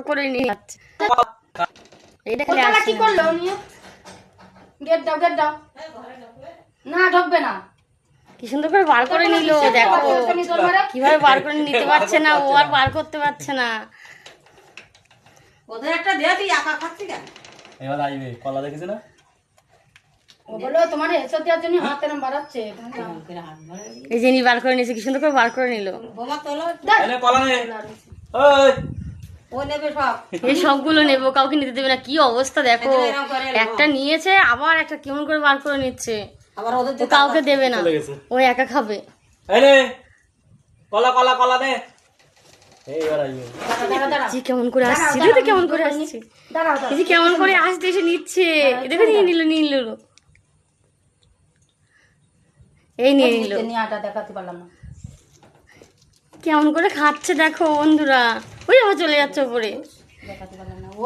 করে নিয়ে যাচ্ছে। এটা খালি ওরা কি করলো নিয়ে গেট দাও না ঢুকবে না। কি সুন্দর করে বার করে নিল, দেখো কিভাবে বার করে নিতে পারছে না, ও আর বার করতে পারছে না। ওদের একটা দেয়া তুই একা খাচ্ছি কেন? এবার আইবে কলা দেখেছ না? ও বললো তোমার এসব দেওয়ার জন্য হাত এরম বাড়াচ্ছে। এই যে বার করে নিয়েছে, কি সুন্দর করে বার করে নিল। বোমা তোলো, এনে কলা নে। ওই ও নেবে সব। এই সবগুলো নেবো, কাউকে নিতে দেবে না। কি অবস্থা দেখো, একটা নিয়েছে আবার একটা কেমন করে বার করে নিচ্ছে। আবার ওদের ও কাউকে দেবে না, চলে গেছে। ও একা খাবে। এনে কলা কলা কলা নে। এইবার আইবে। দাঁড়া জি কেমন করে আসছে, দেখো কেমন করে আসছে, দাঁড়াও এই যে কেমন করে আসতে এসে নিচ্ছে। দেখো নিয়ে নিল এই নিয়ে নিল। নিয়ে আটা দেখাতে পারলাম না। কেমন করে খাচ্ছে দেখো বন্ধুরা। ওই আবার চলে যাচ্ছে ওপরে। দেখাতে পারলাম না ও